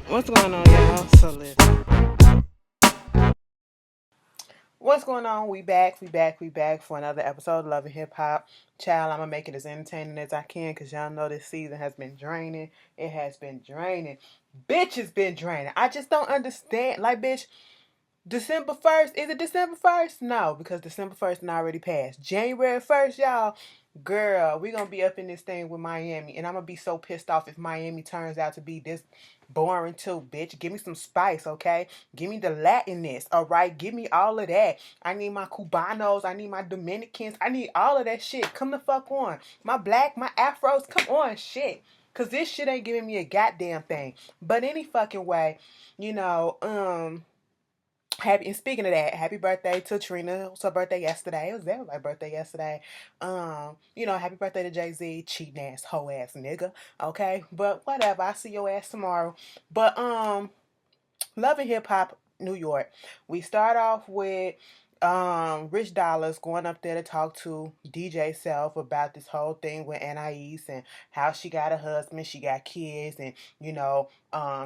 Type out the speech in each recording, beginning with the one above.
What's going on, y'all? So listen. What's going on? We back for another episode of Love and Hip Hop. Child, I'm gonna make it as entertaining as I can because y'all know this season has been draining. It has been draining. Bitch has been draining. I just don't understand. Like, bitch, December 1st, is it December 1st? No, because December 1st already passed. January 1st, y'all, girl, we gonna be up in this thing with Miami, and I'm gonna be so pissed off if Miami turns out to be this boring too, bitch. Give me some spice, okay? Give me the Latinness, all right? Give me all of that. I need my Cubanos, I need my Dominicans, I need all of that shit. Come the fuck on. My black, my afros, come on, shit. Cause this shit ain't giving me a goddamn thing. But any fucking way, you know, happy, and speaking of that, happy birthday to Trina. It was her birthday yesterday. It was my birthday yesterday. Happy birthday to Jay-Z, cheating ass, hoe ass nigga. Okay, but whatever. I see your ass tomorrow. But Love and Hip Hop New York. We start off with Rich Dollars going up there to talk to DJ Self about this whole thing with Anais and how she got a husband, she got kids, and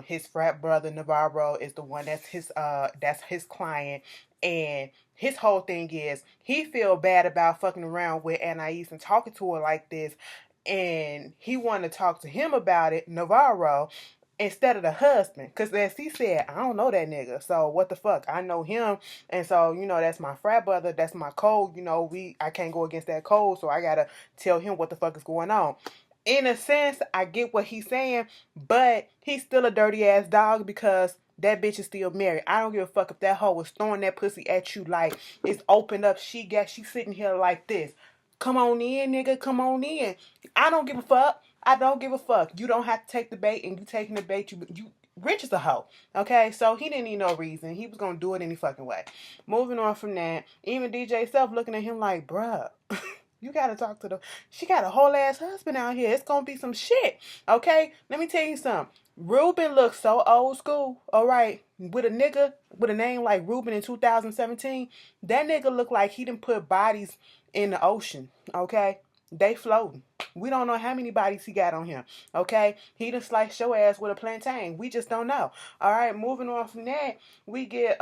his frat brother Navarro is the one that's his client, and his whole thing is he feel bad about fucking around with Anais and talking to her like this, and he wanted to talk to him about it, Navarro, instead of the husband. Because as he said, I don't know that nigga. So what the fuck? I know him. And so, that's my frat brother. That's my code. I can't go against that code. So I got to tell him what the fuck is going on. In a sense, I get what he's saying. But he's still a dirty ass dog because that bitch is still married. I don't give a fuck if that hoe was throwing that pussy at you like it's opened up. She's sitting here like this. Come on in, nigga. Come on in. I don't give a fuck. I don't give a fuck. You don't have to take the bait, and you taking the bait. You Rich is a hoe. Okay, so he didn't need no reason. He was gonna do it any fucking way. Moving on from that, even DJ Self looking at him like, bruh, you gotta talk to the. She got a whole ass husband out here. It's gonna be some shit. Okay, let me tell you something. Ruben looks so old school. All right, with a nigga with a name like Ruben in 2017, that nigga look like he done put bodies in the ocean. Okay, they floating. We don't know how many bodies he got on him. Okay, he done sliced your ass with a plantain. We just don't know. All right, moving on from that, we get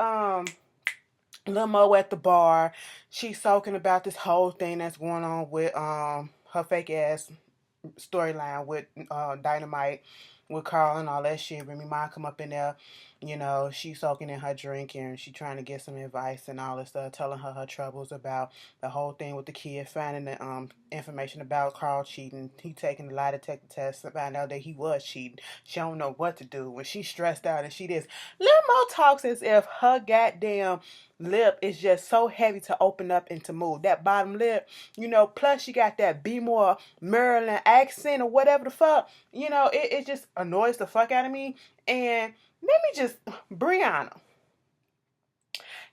Lil Mo at the bar. She's talking about this whole thing that's going on with her fake ass storyline with Dynamite, with Carl and all that shit. Remy Ma come up in there, she's soaking in her drink and she trying to get some advice and all this stuff, telling her troubles about the whole thing with the kid, finding the information about Carl cheating. He taking the lie detector test to find out that he was cheating. She don't know what to do when she's stressed out and she this. Lil Mo talks as if her goddamn lip is just so heavy to open up and to move. That bottom lip, plus she got that Be More Maryland accent or whatever the fuck, it just annoys the fuck out of me. And Brianna,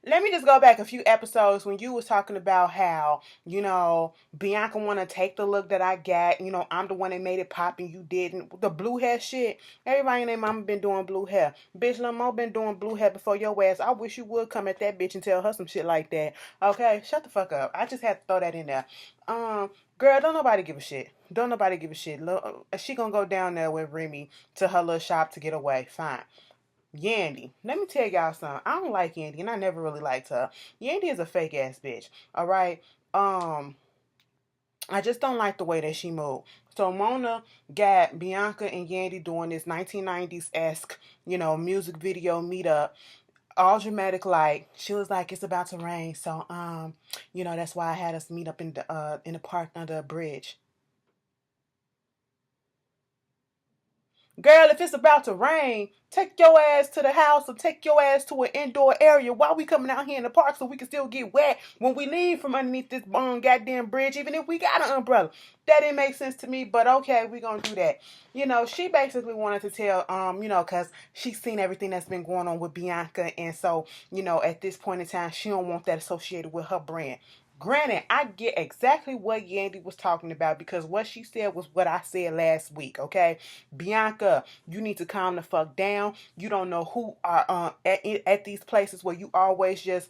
let me just go back a few episodes when you was talking about how, Bianca want to take the look that I got. I'm the one that made it pop and you didn't. The blue hair shit. Everybody in their mama been doing blue hair. Bitch, Lil Mo been doing blue hair before your ass. I wish you would come at that bitch and tell her some shit like that. Okay, shut the fuck up. I just had to throw that in there. Girl, don't nobody give a shit. Don't nobody give a shit. She gonna go down there with Remy to her little shop to get away. Fine. Yandy. Let me tell y'all something. I don't like Yandy, and I never really liked her. Yandy is a fake ass bitch. All right. I just don't like the way that she moved. So Mona got Bianca and Yandy doing this 1990s esque, music video meetup. All dramatic, like she was like, it's about to rain, so that's why I had us meet up in the park under a bridge. Girl, if it's about to rain, take your ass to the house or take your ass to an indoor area. Why we coming out here in the park so we can still get wet when we leave from underneath this goddamn bridge, even if we got an umbrella? That didn't make sense to me, but okay, we gonna do that. She basically wanted to tell, cause she's seen everything that's been going on with Bianca, and so, at this point in time, she don't want that associated with her brand. Granted, I get exactly what Yandy was talking about because what she said was what I said last week, okay? Bianca, you need to calm the fuck down. You don't know who are at these places where you always just,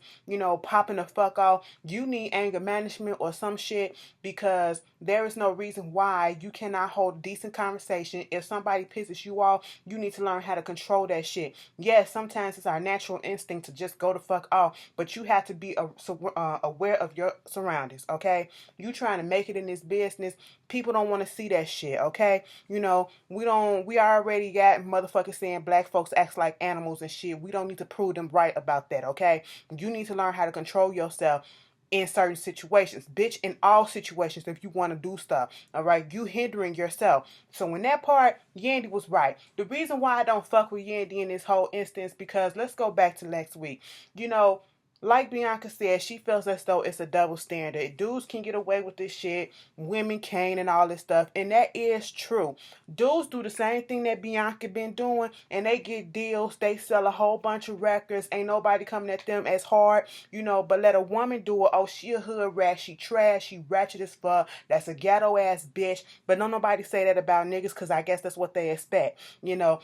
popping the fuck off. You need anger management or some shit because there is no reason why you cannot hold a decent conversation. If somebody pisses you off, you need to learn how to control that shit. Yes, sometimes it's our natural instinct to just go the fuck off, but you have to be aware of your surroundings, okay? You trying to make it in this business, people don't want to see that shit, okay? You know, we already got motherfuckers saying black folks act like animals and shit. We don't need to prove them right about that, okay? You need to learn how to control yourself in certain situations. Bitch, in all situations, if you want to do stuff, all right? You hindering yourself. So in that part, Yandy was right. The reason why I don't fuck with Yandy in this whole instance, because let's go back to next week. You know, like Bianca said, she feels as though it's a double standard. Dudes can get away with this shit, women can't, and all this stuff. And that is true. Dudes do the same thing that Bianca been doing, and they get deals. They sell a whole bunch of records. Ain't nobody coming at them as hard, you know. But let a woman do it. Oh, she a hood rat. She trash. She ratchet as fuck. That's a ghetto ass bitch. But don't nobody say that about niggas, because I guess that's what they expect. You know,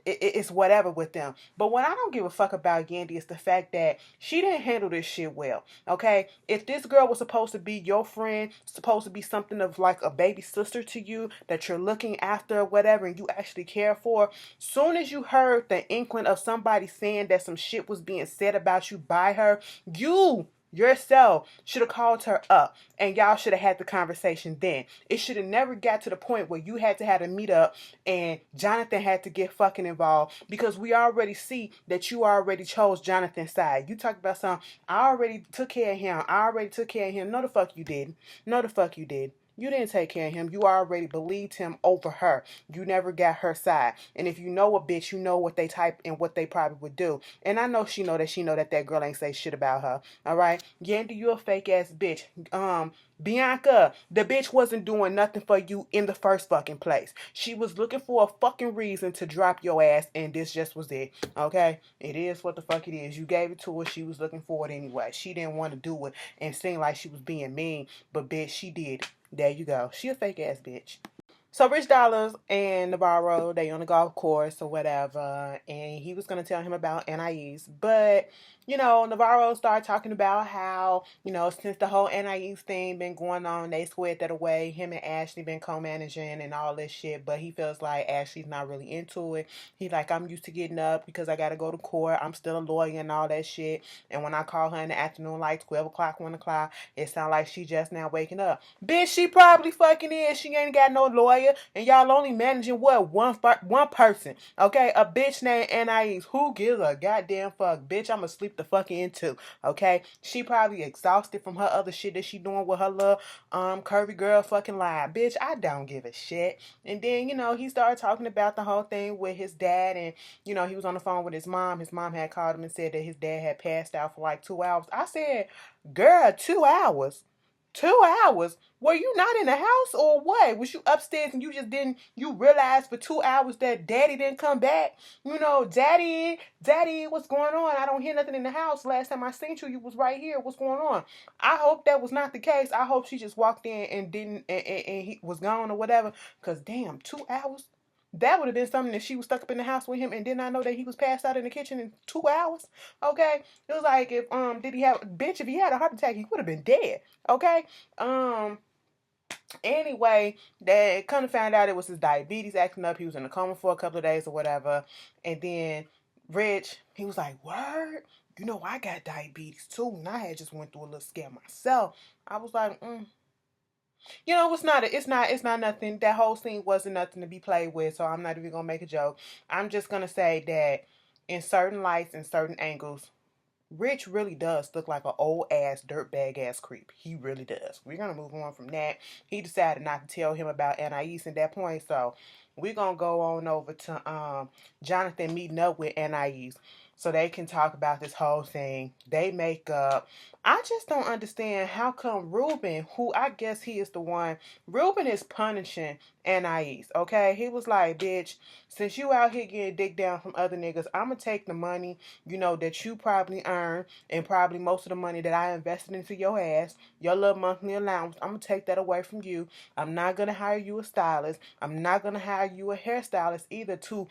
it's whatever with them. But what I don't give a fuck about Yandy is the fact that she didn't handle this shit well. Okay, if this girl was supposed to be your friend, supposed to be something of like a baby sister to you that you're looking after or whatever, and you actually care for, soon as you heard the inkling of somebody saying that some shit was being said about you by her, you yourself should have called her up and y'all should have had the conversation then. It should have never got to the point where you had to have a meet up and Jonathan had to get fucking involved, because we already see that you already chose Jonathan's side. You talked about something, I already took care of him. I already took care of him. No the fuck you didn't. No the fuck you did. You didn't take care of him. You already believed him over her. You never got her side. And if you know a bitch, you know what they type and what they probably would do. And I know she know that girl ain't say shit about her. All right? Yandy, you a fake ass bitch. Bianca, the bitch wasn't doing nothing for you in the first fucking place. She was looking for a fucking reason to drop your ass, and this just was it. Okay? It is what the fuck it is. You gave it to her. She was looking for it anyway. She didn't want to do it and seem like she was being mean, but bitch, she did. There you go. She a fake ass bitch. So Rich Dollars and Navarro, they on the golf course or whatever, and he was gonna tell him about NIEs, but you know, Navarro started talking about how, you know, since the whole NIEs thing been going on, they squared that away. Him and Ashley been co-managing and all this shit, but he feels like Ashley's not really into it. He's like, I'm used to getting up because I gotta go to court. I'm still a lawyer and all that shit. And when I call her in the afternoon, like 12 o'clock, 1 o'clock, it sounds like she just now waking up. Bitch, she probably fucking is. She ain't got no lawyer, and y'all only managing what? One person. Okay? A bitch named NIEs. Who gives a goddamn fuck? Bitch, I'ma sleep the fucking into. Okay? She probably exhausted from her other shit that she doing with her little curvy girl fucking lie. Bitch, I don't give a shit. And then, you know, he started talking about the whole thing with his dad, and you know, he was on the phone with his mom. His mom had called him and said that his dad had passed out for like 2 hours. I said, girl, 2 hours? 2 hours? Were you not in the house or what? Was you upstairs and you realized for 2 hours that daddy didn't come back? You know, daddy, what's going on? I don't hear nothing in the house. Last time I seen you, you was right here. What's going on? I hope that was not the case. I hope she just walked in and didn't, and he was gone or whatever. Because damn, 2 hours? That would have been something if she was stuck up in the house with him and did not know that he was passed out in the kitchen in 2 hours. Okay? It was like if if he had a heart attack, he would have been dead. Okay? Anyway, they kind of found out it was his diabetes acting up. He was in a coma for a couple of days or whatever. And then Rich, he was like, word? You know, I got diabetes too. And I had just went through a little scare myself. I was like, You know, it's not nothing. That whole scene wasn't nothing to be played with, so I'm not even gonna make a joke. I'm just gonna say that in certain lights and certain angles, Rich really does look like an old ass dirtbag ass creep. He really does. We're gonna move on from that. He decided not to tell him about Anais at that point, so we're gonna go on over to Jonathan meeting up with Anais so they can talk about this whole thing. They make up. I just don't understand how come Ruben, who I guess he is the one, Ruben is punishing Anais, okay? He was like, bitch, since you out here getting dick down from other niggas, I'm gonna take the money, you know, that you probably earn and probably most of the money that I invested into your ass, your little monthly allowance, I'm gonna take that away from you. I'm not gonna hire you a stylist. I'm not gonna hire you a hairstylist either to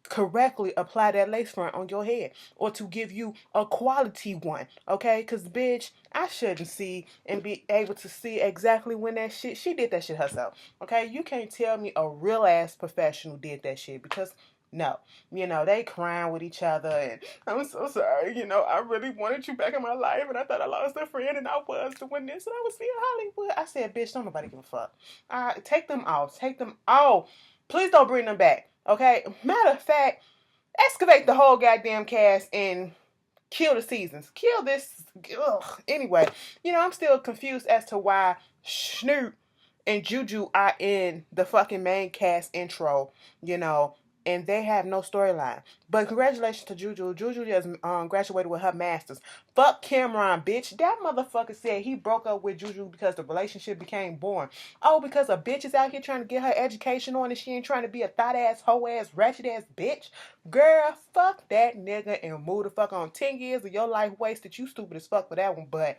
correctly apply that lace front on your head or to give you a quality one, okay? Because, bitch, I shouldn't see and be able to see exactly when that shit, she did that shit herself, okay? You can't tell me a real ass professional did that shit because no, they crying with each other and I'm so sorry, I really wanted you back in my life and I thought I lost a friend and I was doing this and I was seeing Hollywood. I said, bitch, don't nobody give a fuck. Take them off. Take them off. Please don't bring them back. Okay? Matter of fact, excavate the whole goddamn cast and kill the seasons. Kill this. Ugh. Anyway, I'm still confused as to why Snoop and Juju are in the fucking main cast intro, and they have no storyline. But congratulations to Juju. Juju just graduated with her master's. Fuck Cameron, bitch. That motherfucker said he broke up with Juju because the relationship became boring. Oh, because a bitch is out here trying to get her education on and she ain't trying to be a thought ass, hoe ass, ratchet ass bitch. Girl, fuck that nigga and move the fuck on. 10 years of your life wasted. You stupid as fuck for that one. But,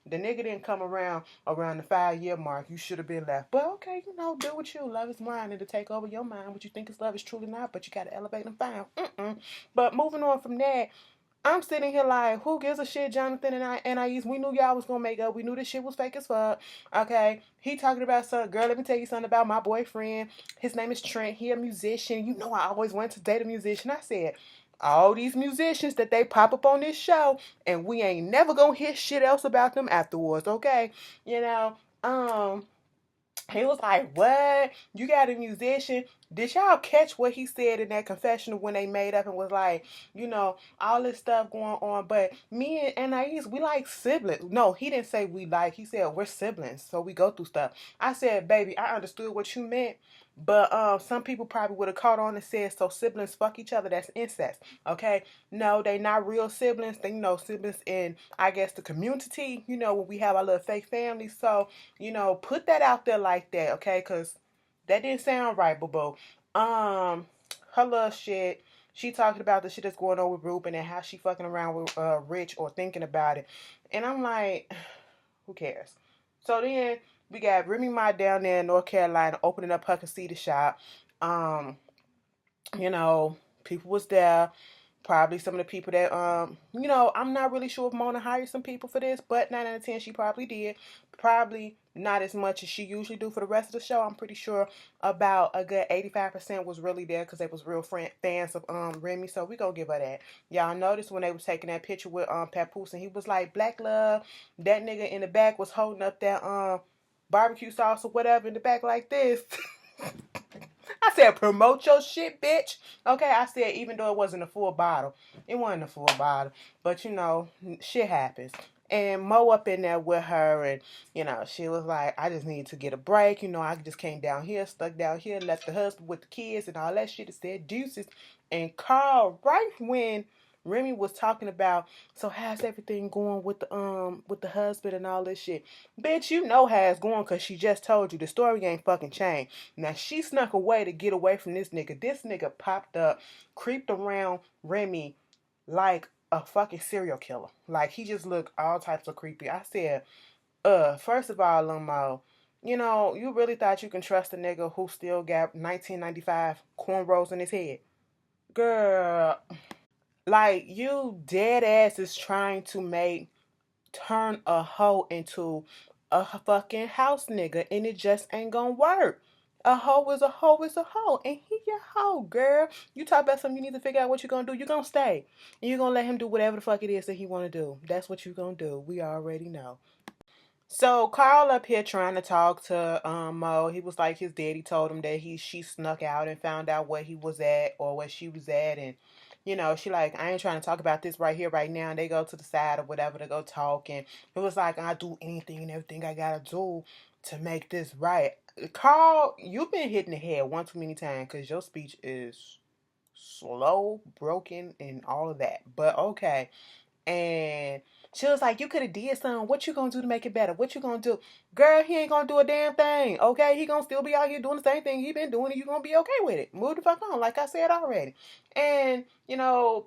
the nigga didn't come around the 5-year mark. You should have been left. But okay, do what you. Love is blind. It'll take over your mind. What you think is love is truly not. But you got to elevate and find. But moving on from that, I'm sitting here like, who gives a shit, Jonathan and Anais? We knew y'all was gonna make up. We knew this shit was fake as fuck. Okay, he talking about some girl. Let me tell you something about my boyfriend. His name is Trent. He a musician. I always wanted to date a musician. I said, all these musicians that they pop up on this show, and we ain't never gonna hear shit else about them afterwards. Okay, he was like, what? You got a musician? Did y'all catch what he said in that confessional when they made up and was like, all this stuff going on? But me and Anais, we like siblings. No, he didn't say we like. He said we're siblings, so we go through stuff. I said, baby, I understood what you meant. But some people probably would have caught on and said, so siblings fuck each other. That's incest. Okay? No, they not real siblings. They, siblings in, I guess, the community, when we have our little fake families. So, put that out there like that, okay? Because that didn't sound right, boo-boo. Her little shit, she talking about the shit that's going on with Ruben and how she fucking around with Rich or thinking about it. And I'm like, who cares? So then we got Remy Ma down there in North Carolina opening up her casita shop. People was there. Probably some of the people that, I'm not really sure if Mona hired some people for this, but 9 out of 10, she probably did. Probably not as much as she usually do for the rest of the show. I'm pretty sure about a good 85% was really there because they was real fans of Remy, so we gonna give her that. Y'all noticed when they was taking that picture with Papoose and he was like, Black Love, that nigga in the back was holding up that barbecue sauce or whatever in the back like this. I said, promote your shit, bitch. Okay, I said, even though it wasn't a full bottle. It wasn't a full bottle. But, shit happens. And Mo up in there with her, and, she was like, I just need to get a break. I just came down here, stuck down here, left the husband with the kids and all that shit. It said deuces. And Carl, right when Remy was talking about, so how's everything going with the husband and all this shit? Bitch, how it's going because she just told you the story ain't fucking changed. Now she snuck away to get away from this nigga. This nigga popped up, creeped around Remy like a fucking serial killer. Like he just looked all types of creepy. I said, first of all, Limo, you really thought you can trust a nigga who still got 1995 cornrows in his head? Girl, like, you dead ass is trying to turn a hoe into a fucking house nigga, and it just ain't gonna work. A hoe is a hoe is a hoe, and he your hoe, girl. You talk about something, you need to figure out what you're gonna do. You're gonna stay, and you're gonna let him do whatever the fuck it is that he wanna do. That's what you're gonna do. We already know. So Carl up here trying to talk to Mo. He was like his daddy told him that she snuck out and found out where he was at or where she was at, and she like, I ain't trying to talk about this right here right now. And they go to the side or whatever to go talk, and it was like, I do anything and everything I gotta do to make this right. Carl, you've been hitting the head one too many times because your speech is slow, broken, and all of that. But okay. And she was like, you could have did something. What you gonna do to make it better? What you gonna do? Girl, he ain't gonna do a damn thing. Okay? He gonna still be out here doing the same thing he been doing and you gonna be okay with it. Move the fuck on, like I said already. And,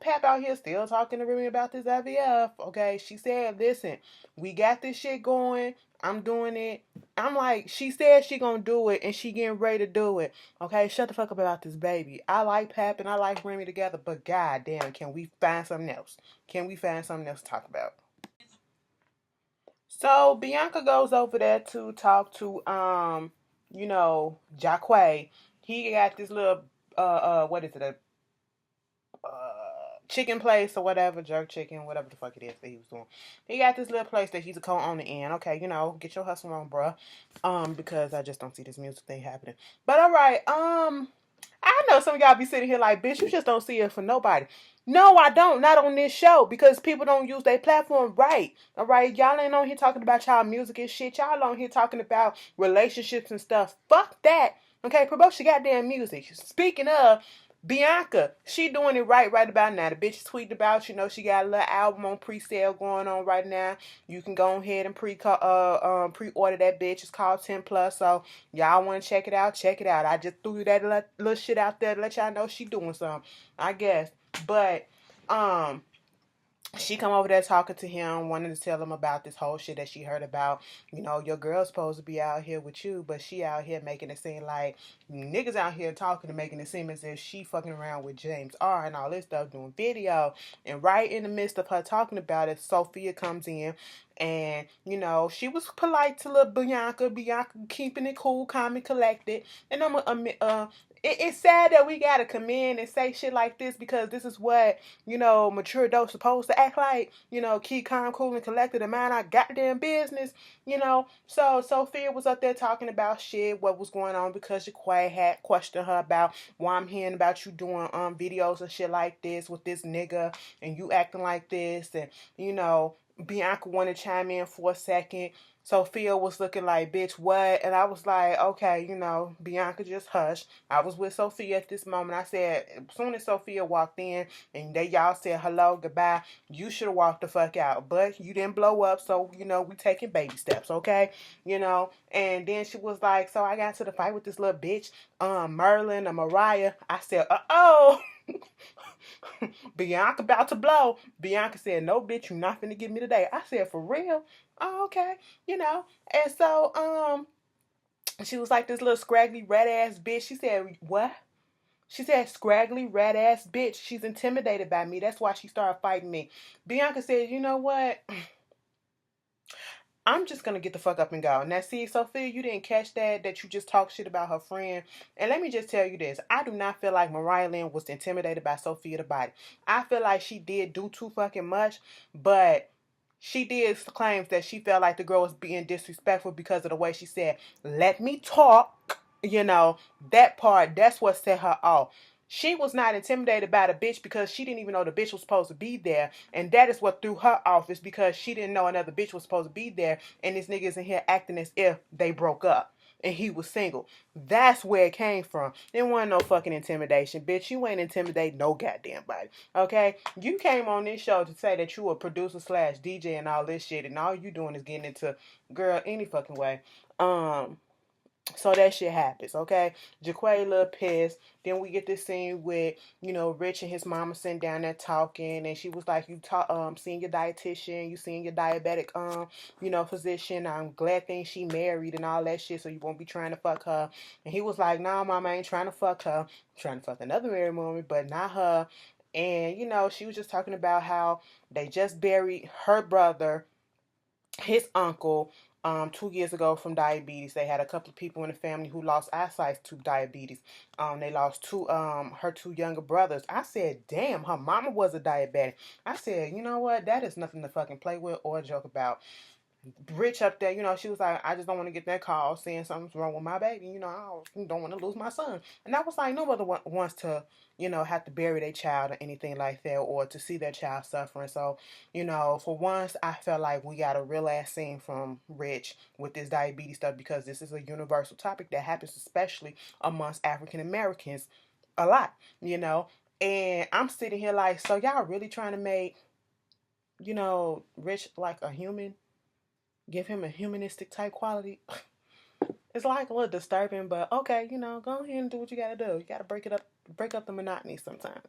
Pap out here still talking to Remy about this IVF. Okay? She said, listen, we got this shit going. I'm doing it. I'm like, she said she gonna do it and she getting ready to do it. Okay, shut the fuck up about this baby. I like Pap and I like Remy together, but goddamn, can we find something else? Can we find something else to talk about? So Bianca goes over there to talk to Jaquay. He got this little what is it, a chicken place or whatever, jerk chicken, whatever the fuck it is that he was doing. He got this little place that he's a co-owner in. Okay, get your hustle on, bruh. Because I just don't see this music thing happening. But all right, I know some of y'all be sitting here like, bitch, you just don't see it for nobody. No, I don't. Not on this show because people don't use their platform right. All right, y'all ain't on here talking about y'all music and shit. Y'all on here talking about relationships and stuff. Fuck that. Okay, promote your goddamn music. Speaking of, Bianca, she doing it right about now. The bitch is tweeting about, she got a little album on pre-sale going on right now. You can go ahead and pre-order that bitch. It's called 10 Plus. So y'all want to check it out? Check it out. I just threw that little shit out there to let y'all know she doing something, I guess. But she come over there talking to him, wanting to tell him about this whole shit that she heard about. Your girl's supposed to be out here with you, but she out here making it seem like niggas out here talking and making it seem as if she fucking around with James R. and all this stuff, doing video. And right in the midst of her talking about it, Sophia comes in. And, she was polite to little Bianca. Bianca keeping it cool, calm, and collected. And it's sad that we gotta come in and say shit like this because this is what, mature adults supposed to act like, keep calm, cool, and collected and mind our goddamn business, So Sophia was up there talking about shit, what was going on because Jaquay had questioned her about why I'm hearing about you doing videos and shit like this with this nigga and you acting like this and, Bianca wanted to chime in for a second. Sophia was looking like, bitch, what? And I was like, okay, Bianca, just hush. I was with Sophia at this moment. I said, as soon as Sophia walked in and y'all said hello, goodbye, you should have walked the fuck out. But you didn't blow up, so, we taking baby steps, okay? And then she was like, so I got into the fight with this little bitch, Merlin or Mariah. I said, uh-oh. Bianca about to blow. Bianca said, no, bitch, you not finna get me today. I said, for real? Oh, okay. And so, she was like this little scraggly red ass bitch. She said, what? She said, scraggly red ass bitch. She's intimidated by me. That's why she started fighting me. Bianca said, you know what? I'm just gonna get the fuck up and go. Now, see, Sophia, you didn't catch that you just talked shit about her friend. And let me just tell you this. I do not feel like Mariah Lynn was intimidated by Sophia the Body. I feel like she did do too fucking much, but she did claims that she felt like the girl was being disrespectful because of the way she said, let me talk. That part, that's what set her off. She was not intimidated by the bitch because she didn't even know the bitch was supposed to be there. And that is what threw her off, is because she didn't know another bitch was supposed to be there. And this nigga's in here acting as if they broke up and he was single. That's where it came from. There wasn't no fucking intimidation, bitch. You ain't intimidating no goddamn body. Okay? You came on this show to say that you a producer slash DJ and all this shit, and all you doing is getting into girl any fucking way. So that shit happens, okay? Jaquay a little pissed. Then we get this scene with, Rich and his mama sitting down there talking, and she was like, you seeing your dietitian, you seeing your diabetic physician. I'm glad thing she married and all that shit, so you won't be trying to fuck her. And he was like, no, mama, I ain't trying to fuck her. I'm trying to fuck another married woman, but not her. And, she was just talking about how they just buried her brother, his uncle, 2 years ago from diabetes. They had a couple of people in the family who lost eyesight to diabetes. They lost her two younger brothers. I said, damn, her mama was a diabetic. I said, you know what? That is nothing to fucking play with or joke about. Rich up there, she was like, I just don't want to get that call saying something's wrong with my baby. I don't want to lose my son. And I was like, nobody wants to, have to bury their child or anything like that, or to see their child suffering. So, for once, I felt like we got a real ass scene from Rich with this diabetes stuff, because this is a universal topic that happens especially amongst African Americans a lot, And I'm sitting here like, so y'all really trying to make, Rich like a human? Give him a humanistic type quality. It's like a little disturbing, but okay, go ahead and do what you gotta do. You gotta break up the monotony sometimes.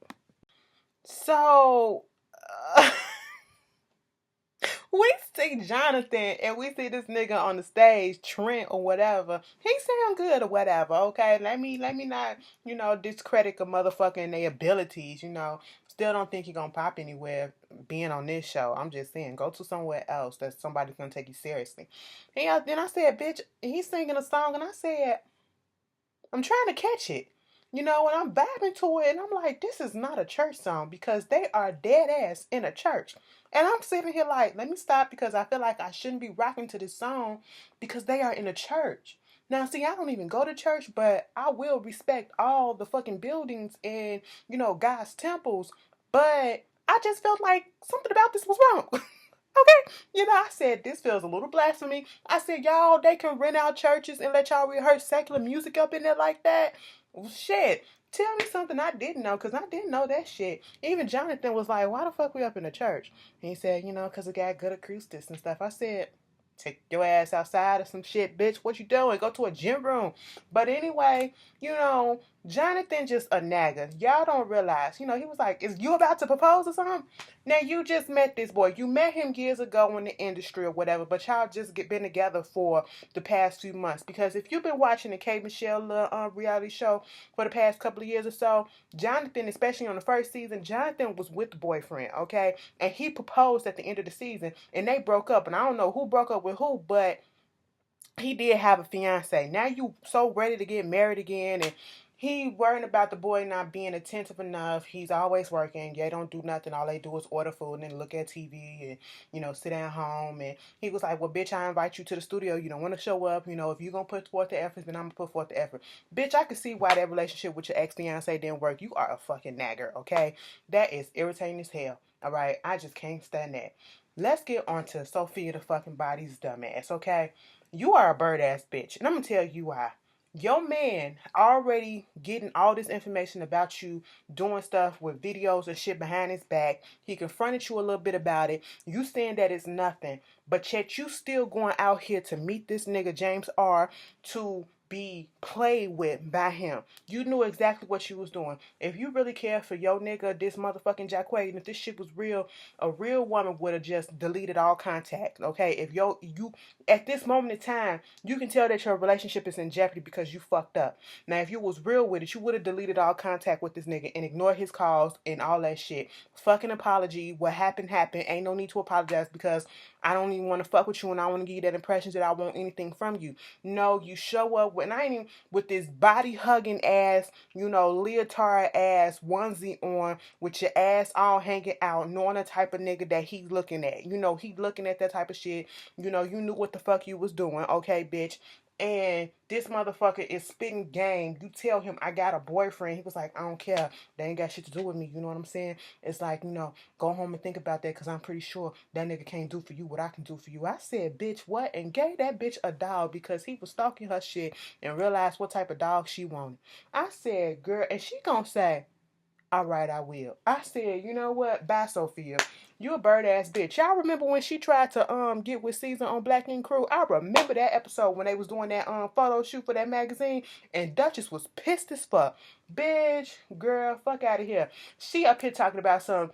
So, We see Jonathan and we see this nigga on the stage, Trent or whatever. He sound good or whatever, okay? Let me not, discredit a motherfucker and their abilities, Still don't think he gonna pop anywhere being on this show. I'm just saying, go to somewhere else that somebody's gonna take you seriously. And then I said, bitch, he's singing a song and I said, I'm trying to catch it. And I'm vibing to it, and I'm like, this is not a church song because they are dead ass in a church. And I'm sitting here like, let me stop because I feel like I shouldn't be rocking to this song because they are in a church. Now, see, I don't even go to church, but I will respect all the fucking buildings and, God's temples. But I just felt like something about this was wrong. Okay, I said this feels a little blasphemy. I said, y'all, they can rent out churches and let y'all rehearse secular music up in there like that. Well, shit, tell me something I didn't know, because I didn't know that shit. Even Jonathan was like, why the fuck we up in the church? And he said, because it got good acoustics and stuff. I said, take your ass outside or some shit, bitch. What you doing? Go to a gym room. But anyway, Jonathan just a nagger. Y'all don't realize. He was like, is you about to propose or something? Now, you just met this boy. You met him years ago in the industry or whatever, but y'all just been together for the past few months. Because if you've been watching the K. Michelle reality show for the past couple of years or so, Jonathan, especially on the first season, Jonathan was with the boyfriend, okay? And he proposed at the end of the season, and they broke up. And I don't know who broke up with who, but he did have a fiance. Now you so ready to get married again, and he worrying about the boy not being attentive enough. He's always working. They don't do nothing. All they do is order food and look at TV and, sit down home. And he was like, well, bitch, I invite you to the studio. You don't want to show up. If you're going to put forth the effort, then I'm going to put forth the effort. Bitch, I can see why that relationship with your ex-fiance didn't work. You are a fucking nagger, okay? That is irritating as hell. All right? I just can't stand that. Let's get on to Sophia the fucking body's dumbass, okay? You are a bird ass bitch. And I'm going to tell you why. Your man already getting all this information about you doing stuff with videos and shit behind his back. He confronted you a little bit about it. You saying that it's nothing. But yet you still going out here to meet this nigga James R. to be played with by him. You knew exactly what you was doing. If you really care for your nigga, this motherfucking Jacquay, and if this shit was real, a real woman would have just deleted all contact. Okay? If you at this moment in time, you can tell that your relationship is in jeopardy because you fucked up. Now, if you was real with it, you would have deleted all contact with this nigga and ignored his calls and all that shit. Fucking apology. What happened. Ain't no need to apologize because I don't even want to fuck with you and I want to give you that impression that I want anything from you. No, you show up with, and I ain't even with this body hugging ass, leotard ass onesie on with your ass all hanging out, knowing the type of nigga that he's looking at. He looking at that type of shit. You knew what the fuck you was doing, okay, bitch? And this motherfucker is spitting game. You tell him, I got a boyfriend. He was like, I don't care. They ain't got shit to do with me. You know what I'm saying? It's like, go home and think about that because I'm pretty sure that nigga can't do for you what I can do for you. I said, bitch, what? And gave that bitch a dog because he was stalking her shit and realized what type of dog she wanted. I said, girl, and she gonna say, all right, I will. I said, you know what? Bye, Sophia. You a bird ass bitch. Y'all remember when she tried to get with Caesar on Black Ink Crew? I remember that episode when they was doing that photo shoot for that magazine and Duchess was pissed as fuck. Bitch, girl, fuck out of here. She up here talking about some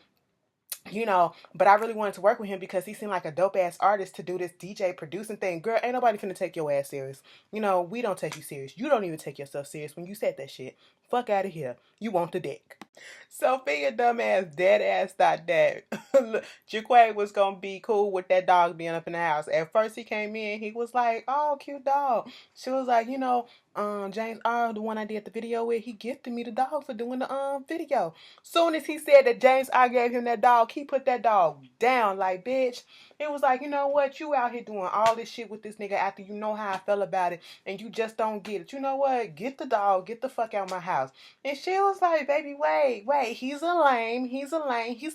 but I really wanted to work with him because he seemed like a dope ass artist to do this DJ producing thing. Girl, ain't nobody finna take your ass serious. We don't take you serious. You don't even take yourself serious when you said that shit. Fuck out of here. You want the dick. Sophia dumbass dead ass thought that Jacquay was gonna be cool with that dog being up in the house. At first he came in, he was like, oh, cute dog. She was like, James R, the one I did the video with, he gifted me the dog for doing the video. Soon as he said that James R gave him that dog, he put that dog down like, bitch. It was like, you know what? You out here doing all this shit with this nigga after you know how I felt about it and you just don't get it. You know what? Get the dog. Get the fuck out of my house. And she was like, baby, wait. He's a lame. He's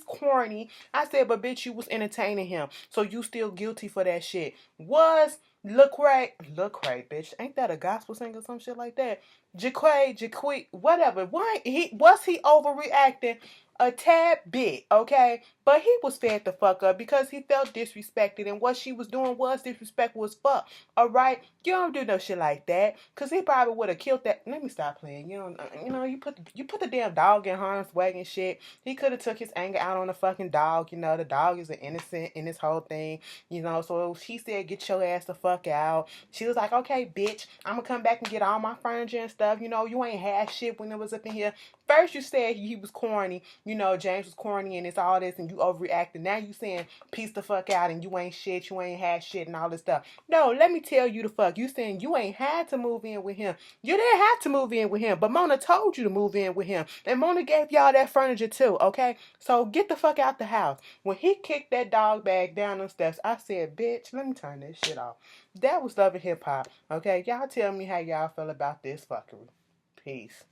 corny. I said, but bitch, you was entertaining him. So you still guilty for that shit. Lecrae, bitch. Ain't that a gospel singer or some shit like that? Jacquay, whatever. Why was he overreacting a tad bit, okay? But he was fed the fuck up because he felt disrespected, and what she was doing was disrespectful as fuck. All right, you don't do no shit like that, cause he probably would have killed that. Let me stop playing. You put the damn dog in harm's way and shit. He could have took his anger out on the fucking dog. You know, the dog is an innocent in this whole thing. You know, so she said, "Get your ass the fuck out." She was like, "Okay, bitch, I'm gonna come back and get all my furniture and stuff. You know, you ain't had shit when it was up in here. First you said he was corny. You know, James was corny and it's all this, and you overreacted. Now you saying peace the fuck out and you ain't shit, you ain't had shit and all this stuff. No, let me tell you the fuck. You saying you ain't had to move in with him. You didn't have to move in with him, but Mona told you to move in with him. And Mona gave y'all that furniture too, okay? So get the fuck out the house." When he kicked that dog bag down the steps, I said, "Bitch, let me turn this shit off." That was Love and Hip Hop, okay? Y'all tell me how y'all feel about this fuckery. Peace.